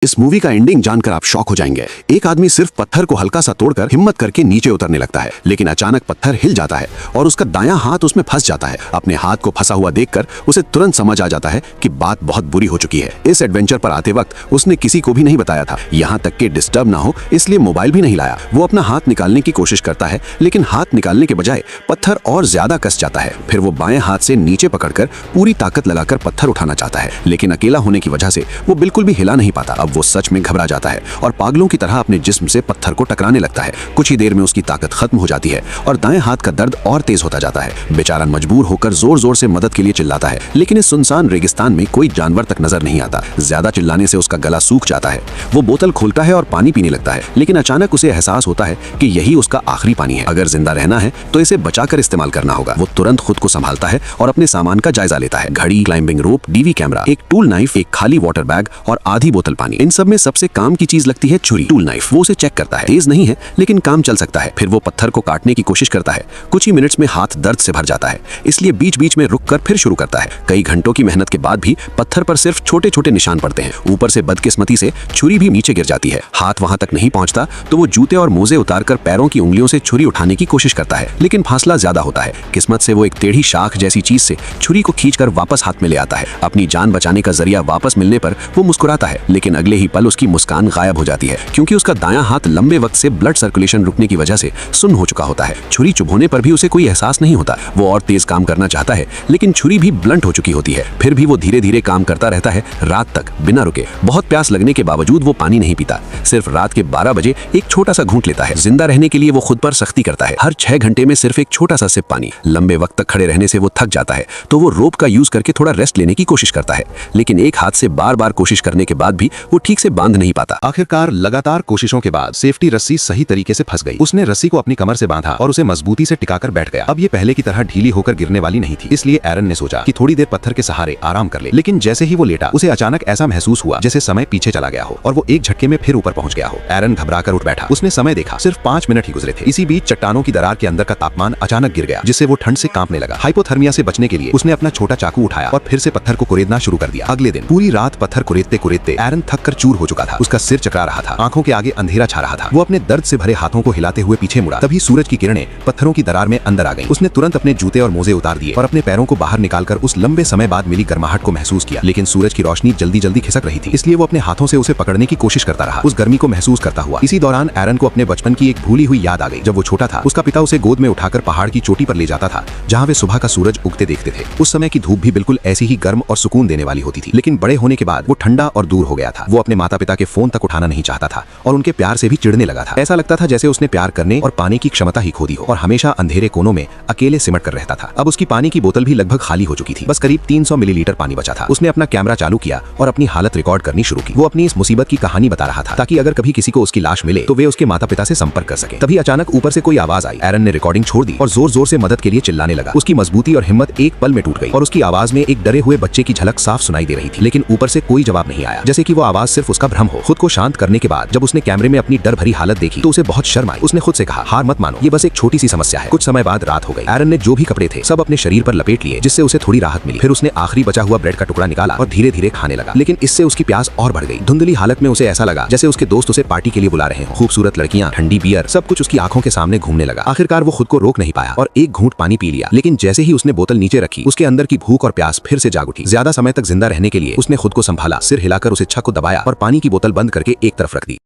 इस मूवी का एंडिंग जानकर आप शॉक हो जाएंगे। एक आदमी सिर्फ पत्थर को हल्का सा तोड़कर हिम्मत करके नीचे उतरने लगता है, लेकिन अचानक पत्थर हिल जाता है और उसका दायां हाथ उसमें फंस जाता है। अपने हाथ को फंसा हुआ देखकर उसे तुरंत समझ आ जाता है कि बात बहुत बुरी हो चुकी है। इस एडवेंचर पर आते वक्त उसने किसी को भी नहीं बताया था, यहाँ तक कि डिस्टर्ब ना हो इसलिए मोबाइल भी नहीं लाया। वो अपना हाथ निकालने की कोशिश करता है, लेकिन हाथ निकालने के बजाय पत्थर और ज्यादा कस जाता है। फिर वो बाएं हाथ से नीचे पकड़कर पूरी ताकत लगाकर पत्थर उठाना चाहता है, लेकिन अकेला होने की वजह से वो बिल्कुल भी हिला नहीं पाता। अब वो सच में घबरा जाता है और पागलों की तरह अपने जिस्म से पत्थर को टकराने लगता है। कुछ ही देर में उसकी ताकत खत्म हो जाती है और दाएं हाथ का दर्द और तेज होता जाता है। बेचारा मजबूर होकर जोर जोर से मदद के लिए चिल्लाता है, लेकिन इस सुनसान रेगिस्तान में कोई जानवर तक नजर नहीं आता। ज्यादा चिल्लाने से उसका गला सूख जाता है। वो बोतल खोलता है और पानी पीने लगता है, लेकिन अचानक उसे एहसास होता है कि यही उसका आखिरी पानी है। अगर जिंदा रहना है तो इसे बचाकर इस्तेमाल करना होगा। वो तुरंत खुद को संभालता है और अपने सामान का जायजा लेता है। घड़ी, क्लाइंबिंग रोप, डीवी कैमरा, एक टूल नाइफ, एक खाली वाटर बैग और आधी बोतल पानी। इन सब में सबसे काम की चीज लगती है छुरी। टूल नाइफ वो उसे चेक करता है, तेज नहीं है लेकिन काम चल सकता है। फिर वो पत्थर को काटने की कोशिश करता है। कुछ ही मिनट्स में हाथ दर्द से भर जाता है, इसलिए बीच बीच में रुककर फिर शुरू करता है। कई घंटों की मेहनत के बाद भी पत्थर पर सिर्फ छोटे छोटे निशान पड़ते हैं। ऊपर से बदकिस्मती से छुरी भी नीचे गिर जाती है। हाथ वहां तक नहीं पहुंचता तो वो जूते और मोजे उतारकर पैरों की उंगलियों से छुरी उठाने की कोशिश करता है, लेकिन फासला ज्यादा होता है। किस्मत से वो एक टेढ़ी शाख जैसी चीज से छुरी को खींचकर वापस हाथ में ले आता है। अपनी जान बचाने का जरिया वापस मिलने पर वो मुस्कुराता है, लेकिन अगले ही पल उसकी मुस्कान गायब हो जाती है, क्योंकि उसका दायां हाथ लंबे वक्त से ब्लड सर्कुलेशन रुकने की वजह से सुन्न हो चुका होता है। छुरी चुभोने पर भी उसे कोई एहसास नहीं होता। वो और तेज काम करना चाहता है, लेकिन छुरी भी ब्लंट हो चुकी होती है। फिर भी वो धीरे धीरे काम करता रहता है, रात तक बिना रुके। बहुत प्यास लगने के बावजूद वो पानी नहीं पीता। सिर्फ रात के 12 बजे एक छोटा सा घूंट लेता है। जिंदा रहने के लिए वो खुद पर सख्ती करता है। हर 6 घंटे में सिर्फ एक छोटा सा सिप पानी। लंबे वक्त तक खड़े रहने से वो थक जाता है, तो वो रोप का यूज करके थोड़ा रेस्ट लेने की कोशिश करता है, लेकिन एक हाथ से बार बार कोशिश करने के बाद भी वो ठीक से बांध नहीं पाता। आखिरकार लगातार कोशिशों के बाद सेफ्टी रस्सी सही तरीके से फंस गई। उसने रस्सी को अपनी कमर से बांधा और उसे मजबूती से टिकाकर बैठ गया। अब ये पहले की तरह ढीली होकर गिरने वाली नहीं थी, इसलिए एरन ने सोचा कि थोड़ी देर पत्थर के सहारे आराम कर ले। लेकिन जैसे ही वो लेटा, उसे अचानक ऐसा महसूस हुआ जैसे समय पीछे चला गया हो और वो एक झटके में फिर ऊपर पहुंच गया हो। एरन घबराकर उठ बैठा। उसने समय देखा, सिर्फ 5 मिनट ही गुजरे थे। इसी बीच चट्टानों की दरार के अंदर का तापमान अचानक गिर गया, जिससे वो ठंड से कांपने लगा। हाइपोथर्मिया से बचने के लिए उसने अपना छोटा चाकू उठाया और फिर से पत्थर को कुरेदना शुरू कर दिया। अगले दिन पूरी रात पत्थर कुरेदते कुरेदते एरन थक कर चूर हो चुका था। उसका सिर चकरा रहा था, आंखों के आगे अंधेरा छा रहा था। वो अपने दर्द से भरे हाथों को हिलाते हुए पीछे मुड़ा। तभी सूरज की किरणें पत्थरों की दरार में अंदर आ गईं। उसने तुरंत अपने जूते और मोजे उतार दिए और अपने पैरों को बाहर निकालकर उस लंबे समय बाद मिली गर्माहट को महसूस किया। लेकिन सूरज की रोशनी जल्दी जल्दी खिसक रही थी, इसलिए वो अपने हाथों से उसे पकड़ने की कोशिश करता रहा, उस गर्मी को महसूस करता हुआ। इसी दौरान एरन को अपने बचपन की एक भूली हुई याद आ गई। जब वो छोटा था, उसका पिता उसे गोद में उठाकर पहाड़ की चोटी पर ले जाता था, जहाँ वे सुबह का सूरज उगते देखते थे। उस समय की धूप भी बिल्कुल ऐसी ही गर्म और सुकून देने वाली होती थी, लेकिन बड़े होने के बाद वो ठंडा और दूर हो गया था। वो अपने माता पिता के फोन तक उठाना नहीं चाहता था और उनके प्यार से भी चिढ़ने लगा था। ऐसा लगता था जैसे उसने प्यार करने और पाने की क्षमता ही खो दी हो और हमेशा अंधेरे कोनों में अकेले सिमट कर रहता था। अब उसकी पानी की बोतल भी लगभग खाली हो चुकी थी, बस करीब 300 मिलीलीटर पानी बचा था। उसने अपना कैमरा चालू किया और अपनी हालत रिकॉर्ड करनी शुरू की। वो अपनी इस मुसीबत की कहानी बता रहा था, ताकि अगर कभी किसी को उसकी लाश मिले तो वे उसके माता पिता से संपर्क कर सके। तभी अचानक ऊपर से कोई आवाज आई। एरन ने रिकॉर्डिंग छोड़ दी और जोर जोर से मदद के लिए चिल्लाने लगा। उसकी मजबूती और हिम्मत एक पल में टूट गई और उसकी आवाज में एक डरे हुए बच्चे की झलक साफ सुनाई दे रही थी, लेकिन ऊपर से कोई जवाब नहीं आया, जैसे कि वो आवाज सिर्फ उसका भ्रम हो। खुद को शांत करने के बाद जब उसने कैमरे में अपनी डर भरी हालत देखी तो उसे बहुत शर्म आई। उसने खुद से कहा, हार मत मानो, ये बस एक छोटी सी समस्या है। कुछ समय बाद रात हो गई। एरन ने जो भी कपड़े थे सब अपने शरीर पर लपेट लिए, जिससे उसे थोड़ी राहत मिली। फिर उसने आखिरी बचा हुआ ब्रेड का टुकड़ा निकाला और धीरे धीरे खाने लगा, लेकिन इससे उसकी प्यास और बढ़ गई। धुंधली हालत में उसे ऐसा लगा जैसे उसके दोस्त उसे पार्टी के लिए बुला रहे हों। खूबसूरत लड़कियां, ठंडी बियर, सब कुछ उसकी आंखों के सामने घूमने लगा। आखिरकार वो खुद को रोक नहीं पाया और एक घूंट पानी पी लिया, लेकिन जैसे ही उसने बोतल नीचे रखी, उसके अंदर की भूख और प्यास फिर से जाग उठी। ज्यादा समय तक जिंदा रहने के लिए उसने खुद को संभाला, सिर हिलाकर उस इच्छा को दबाया और पानी की बोतल बंद करके एक तरफ रख दी।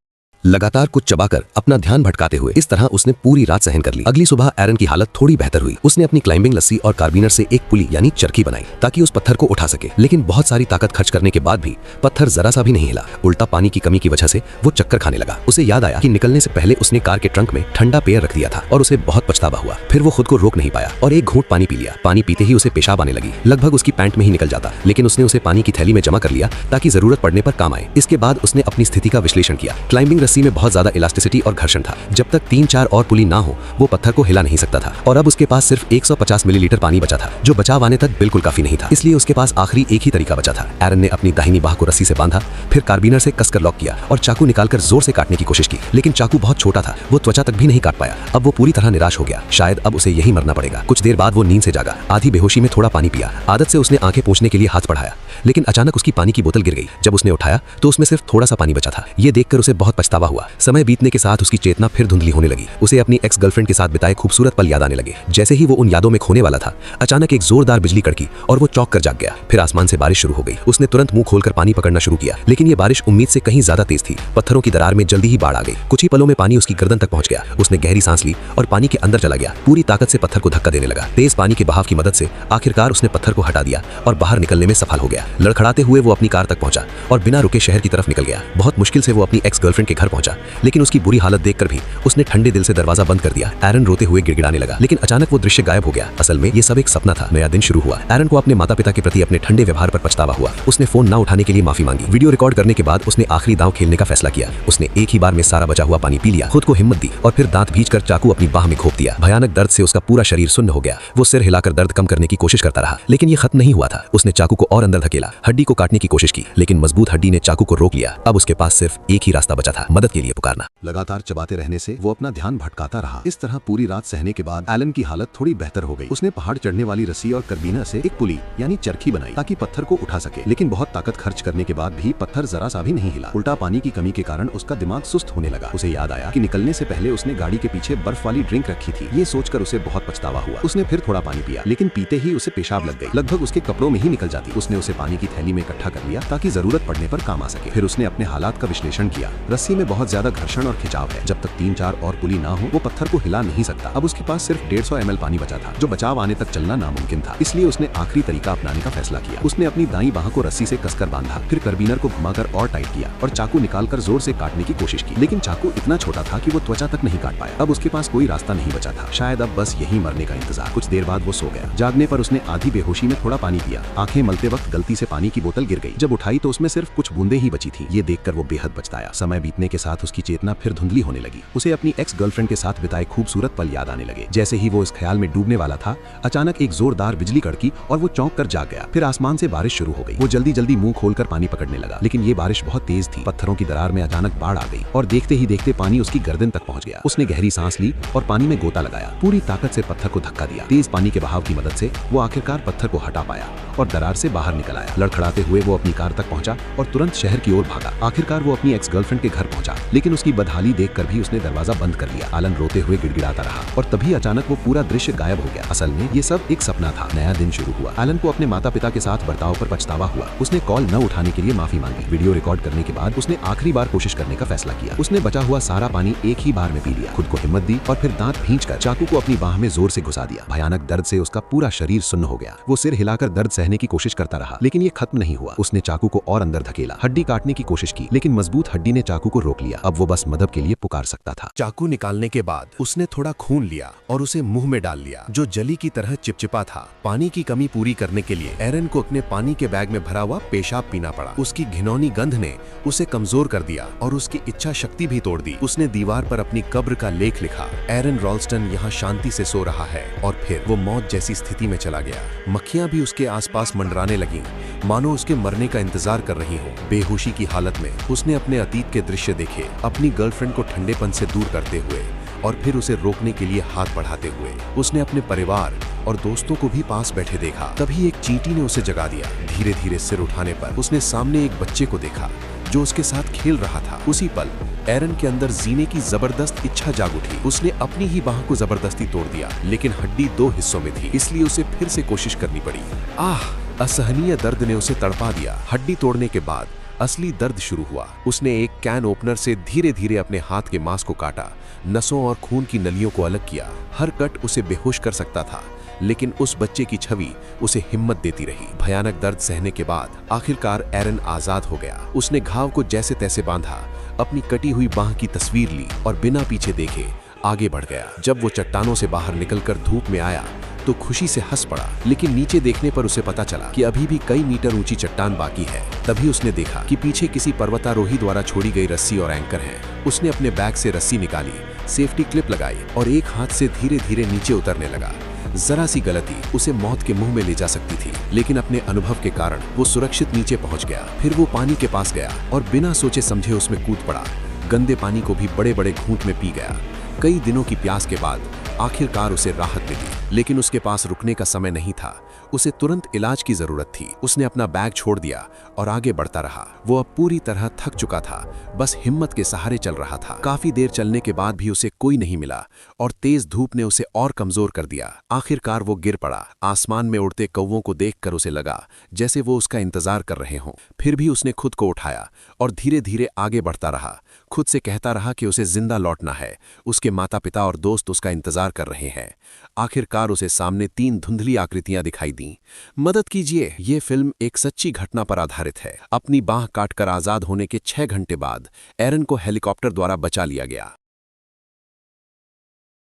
लगातार कुछ चबाकर अपना ध्यान भटकाते हुए इस तरह उसने पूरी रात सहन कर ली। अगली सुबह एरन की हालत थोड़ी बेहतर हुई। उसने अपनी क्लाइंबिंग लस्सी और कार्बिनर से एक पुली यानी चरखी बनाई ताकि उस पत्थर को उठा सके, लेकिन बहुत सारी ताकत खर्च करने के बाद भी पत्थर जरा सा भी नहीं हिला। उल्टा पानी की कमी की वजह से वो चक्कर खाने लगा। उसे याद आया कि निकलने से पहले उसने कार के ट्रंक में ठंडा पेय रख दिया था और उसे बहुत पछतावा हुआ। फिर वो खुद को रोक नहीं पाया और एक घूंट पानी पी लिया। पानी पीते ही उसे पेशाब आने लगी, लगभग उसकी पैंट में ही निकल जाता, लेकिन उसने उसे पानी की थैली में जमा कर लिया ताकि जरूरत पड़ने पर काम आए। इसके बाद उसने अपनी स्थिति का विश्लेषण किया। क्लाइंबिंग रस्सी में बहुत ज्यादा इलास्टिसिटी और घर्षण था। जब तक 3-4 और पुली ना हो वो पत्थर को हिला नहीं सकता था। और अब उसके पास सिर्फ 150 मिलीलीटर पानी बचा था, जो बचाव आने तक बिल्कुल काफी नहीं था। इसलिए उसके पास आखिरी एक ही तरीका बचा था। एरन ने अपनी दाहिनी बाह को रस्सी से बांधा, फिर कार्बिनर से कसकर लॉक किया और चाकू निकालकर जोर से काटने की कोशिश की, लेकिन चाकू बहुत छोटा था, वो त्वचा तक भी नहीं काट पाया। अब वो पूरी तरह निराश हो गया, शायद अब उसे यही मरना पड़ेगा। कुछ देर बाद वो नींद से जागा, आधी बेहोशी में थोड़ा पानी पिया। आदत से उसने आंखें पोंछने के लिए हाथ बढ़ाया, लेकिन अचानक उसकी पानी की बोतल गिर गई। जब उसने उठाया तो उसमें सिर्फ थोड़ा सा पानी बचा था। ये देखकर उसे बहुत पछतावा हुआ। समय बीतने के साथ उसकी चेतना फिर धुंधली होने लगी। उसे अपनी एक्स गर्लफ्रेंड के साथ बिताए खूबसूरत पल याद आने लगे। जैसे ही वो उन यादों में खोने वाला था, अचानक एक जोरदार बिजली कड़की और वो चौंक कर जाग गया। फिर आसमान से बारिश शुरू हो गई। उसने तुरंत मुंह खोलकर पानी पकड़ना शुरू किया, लेकिन ये बारिश उम्मीद से कहीं ज्यादा तेज थी। पत्थरों की दरार में जल्दी ही बाढ़ आ गई। कुछ ही पलों में पानी उसकी गर्दन तक पहुंच गया। उसने गहरी सांस ली और पानी के अंदर चला गया। पूरी ताकत से पत्थर को धक्का देने लगा। तेज पानी के बहाव की मदद से आखिरकार उसने पत्थर को हटा दिया और बाहर निकलने में सफल हो गया। लड़खड़ाते हुए वो अपनी कार तक पहुंचा और बिना रुके शहर की तरफ निकल गया। बहुत मुश्किल से वो अपनी एक्स गर्लफ्रेंड के घर पहुंचा, लेकिन उसकी बुरी हालत देखकर भी उसने ठंडे दिल से दरवाजा बंद कर दिया। एरन रोते हुए गिड़गिड़ाने लगा, लेकिन अचानक वो दृश्य गायब हो गया। असल में ये सब एक सपना था। नया दिन शुरू हुआ। एरन को अपने माता पिता के प्रति अपने ठंडे व्यवहार पर पछतावा हुआ। उसने फोन ना उठाने के लिए माफी मांगी। वीडियो रिकॉर्ड करने के बाद उसने आखिरी दांव खेलने का फैसला किया। उसने एक ही बार में सारा बचा हुआ पानी पी लिया, खुद को हिम्मत दी और फिर दांत भींचकर चाकू अपनी बाह में घोंप दिया। भयानक दर्द से उसका पूरा शरीर सुन्न हो गया। वो सिर हिलाकर दर्द कम करने की कोशिश करता रहा, लेकिन ये खत्म नहीं हुआ था। उसने चाकू को और अंदर धकेला, हड्डी को काटने की कोशिश की, लेकिन मजबूत हड्डी ने चाकू को रोक लिया। अब उसके पास सिर्फ एक ही रास्ता बचा था, मदद के लिए पुकारना। लगातार चबाते रहने से वो अपना ध्यान भटकाता रहा। इस तरह पूरी रात सहने के बाद एलन की हालत थोड़ी बेहतर हो गई। उसने पहाड़ चढ़ने वाली रस्सी और कार्बिनर से एक पुली यानी चरखी बनाई ताकि पत्थर को उठा सके, लेकिन बहुत ताकत खर्च करने के बाद भी पत्थर जरा सा भी नहीं हिला। उल्टा पानी की कमी के कारण उसका दिमाग सुस्त होने लगा। उसे याद आया कि निकलने से पहले उसने गाड़ी के पीछे बर्फ वाली ड्रिंक रखी थी। ये सोचकर उसे बहुत पछतावा हुआ। उसने फिर थोड़ा पानी पिया, लेकिन पीते ही उसे पेशाब लग गई। लगभग उसके कपड़ों में ही निकल जाती। उसने उसे पानी की थैली में इकट्ठा कर लिया ताकि जरूरत पड़ने पर काम आ सके। फिर उसने अपने हालात का विश्लेषण किया। रस्सी में बहुत ज्यादा घर्षण और खिंचाव है। जब तक 3-4 और पुली ना हो वो पत्थर को हिला नहीं सकता। अब उसके पास सिर्फ 150 ml पानी बचा था, जो बचाव आने तक चलना नामुमकिन था। इसलिए उसने आखिरी तरीका अपनाने का फैसला किया। उसने अपनी दाईं बाह को रस्सी से कसकर बांधा, फिर कार्बिनर को घुमाकर और टाइट किया और चाकू निकालकर जोर से काटने की कोशिश की, लेकिन चाकू इतना छोटा था कि वो त्वचा तक नहीं काट पाया। अब उसके पास कोई रास्ता नहीं बचा था। शायद अब बस यही मरने का इंतजार। कुछ देर बाद वो सो गया। जागने पर उसने आधी बेहोशी में थोड़ा पानी पिया। आंखें मलते वक्त गलती से पानी की बोतल गिर गई। जब उठाई तो उसमें सिर्फ कुछ बूंदे ही बची थी। ये देखकर वो बेहद पछताया। समय बीतने के साथ उसकी चेतना फिर धुंधली होने लगी। उसे अपनी एक्स गर्लफ्रेंड के साथ बिताए खूबसूरत पल याद आने लगे। जैसे ही वो इस ख्याल में डूबने वाला था, अचानक एक जोरदार बिजली कड़की और वो चौंक कर जाग गया। फिर आसमान से बारिश शुरू हो गई। वो जल्दी जल्दी मुंह खोलकर पानी पकड़ने लगा, लेकिन ये बारिश बहुत तेज थी। पत्थरों की दरार में अचानक बाढ़ आ गई और देखते ही देखते पानी उसकी गर्दन तक पहुंच गया। उसने गहरी सांस ली और पानी में गोता लगाया। पूरी ताकत से पत्थर को धक्का दिया। तेज पानी के बहाव की मदद से वो आखिरकार पत्थर को हटा पाया और दरार से बाहर निकल आया। लड़खड़ाते हुए वो अपनी कार तक पहुंचा और तुरंत शहर की ओर भागा। आखिरकार वो अपनी एक्स गर्लफ्रेंड के घर पहुंचा, लेकिन उसकी बदहाली देखकर भी उसने दरवाजा बंद कर लिया। एलन रोते हुए गिड़गिड़ाता रहा और तभी अचानक वो पूरा दृश्य गायब हो गया। असल में ये सब एक सपना था। नया दिन शुरू हुआ। एलन को अपने माता पिता के साथ बर्ताव पर पछतावा हुआ। उसने कॉल न उठाने के लिए माफी मांगी। वीडियो रिकॉर्ड करने के बाद उसने आखिरी बार कोशिश करने का फैसला किया। उसने बचा हुआ सारा पानी एक ही बार में पी लिया, खुद को हिम्मत दी और फिर दांत भींचकर चाकू को अपनी बाह में जोर से घुसा दिया। भयानक दर्द से उसका पूरा शरीर सुन्न हो गया। वो सिर हिलाकर दर्द सहने की कोशिश करता रहा, लेकिन ये खत्म नहीं हुआ। उसने चाकू को और अंदर धकेला, हड्डी काटने की कोशिश की, लेकिन मजबूत हड्डी ने चाकू को रोक लिया। अब वो बस मदद के लिए पुकार सकता था। चाकू निकालने के बाद उसने थोड़ा खून लिया और उसे मुंह में डाल लिया, जो जली की तरह चिपचिपा था। पानी की कमी पूरी करने के लिए एरन को अपने पानी के बैग में भरा हुआ पेशाब पीना पड़ा। उसकी घिनौनी गंध ने उसे कमजोर कर दिया और उसकी इच्छा शक्ति भी तोड़ दी। उसने दीवार पर अपनी कब्र का लेख लिखा, एरन रॉल्स्टन यहाँ शांति से सो रहा है। और फिर वो मौत जैसी स्थिति में चला गया। मक्खियां भी उसके आसपास मंडराने लगीं, मानो उसके मरने का इंतजार कर रही हो। बेहोशी की हालत में उसने अपने अतीत के दृश्य देखे, अपनी गर्लफ्रेंड को ठंडेपन से दूर करते हुए और फिर उसे रोकने के लिए हाथ बढ़ाते हुए। उसने अपने परिवार और दोस्तों को भी पास बैठे देखा। तभी एक चींटी ने उसे जगा दिया। धीरे धीरे सिर उठाने पर उसने सामने एक बच्चे को देखा जो उसके साथ खेल रहा था। उसी पल एरन के अंदर जीने की जबरदस्त इच्छा जाग उठी। उसने अपनी ही बाह को जबरदस्ती तोड़ दिया, लेकिन हड्डी 2 हिस्सों में थी, इसलिए उसे फिर से कोशिश करनी पड़ी। असहनीय दर्द ने उसे तड़पा दिया। हड्डी तोड़ने के बाद असली दर्द शुरू हुआ। उसने एक कैन ओपनर से धीरे धीरे अपने हाथ के मांस को काटा, नसों और खून की नलियों को अलग किया। हर कट उसे बेहोश कर सकता था, लेकिन उस बच्चे की छवि उसे हिम्मत देती रही। भयानक दर्द सहने के बाद आखिरकार एरन आजाद हो गया। उसने घाव को जैसे तैसे बांधा, अपनी कटी हुई बाह की तस्वीर ली और बिना पीछे देखे आगे बढ़ गया। जब वो चट्टानों से बाहर निकलकर धूप में आया तो खुशी से हंस पड़ा, लेकिन नीचे देखने पर उसे पता चला कि अभी भी कई मीटर ऊंची चट्टान बाकी है। तभी उसने देखा कि पीछे किसी पर्वतारोही द्वारा छोड़ी गई रस्सी और एंकर है। उसने अपने बैग से रस्सी निकाली, सेफ्टी क्लिप लगाई और एक हाथ से धीरे धीरे नीचे उतरने लगा। जरा सी गलती उसे मौत के मुंह में ले जा सकती थी, लेकिन अपने अनुभव के कारण वो सुरक्षित नीचे पहुंच गया। फिर वो पानी के पास गया और बिना सोचे समझे उसमें कूद पड़ा। गंदे पानी को भी बड़े बड़े घूंट में पी गया। कई दिनों की प्यास के बाद आखिरकार उसे राहत मिली, लेकिन उसके पास रुकने का समय नहीं था। उसे तुरंत इलाज की जरूरत थी। उसने अपना बैग छोड़ दिया और आगे बढ़ता रहा। वो अब पूरी तरह थक चुका था, बस हिम्मत के सहारे चल रहा था। काफी देर चलने के बाद भी उसे कोई नहीं मिला और तेज धूप ने उसे और कमजोर कर दिया। आखिरकार वो गिर पड़ा। आसमान में उड़ते कौवों को देखकर उसे लगा जैसे वो उसका इंतजार कर रहे हों। फिर भी उसने खुद को उठाया और धीरे धीरे आगे बढ़ता रहा। खुद से कहता रहा कि उसे जिंदा लौटना है। उसके माता पिता और दोस्त उसका इंतजार कर रहे हैं। आखिरकार उसे सामने 3 धुंधली आकृतियां दिखाई दी। मदद कीजिए। ये फिल्म एक सच्ची घटना पर आधारित है। अपनी बांह काटकर आजाद होने के 6 घंटे बाद एरन को हेलीकॉप्टर द्वारा बचा लिया गया।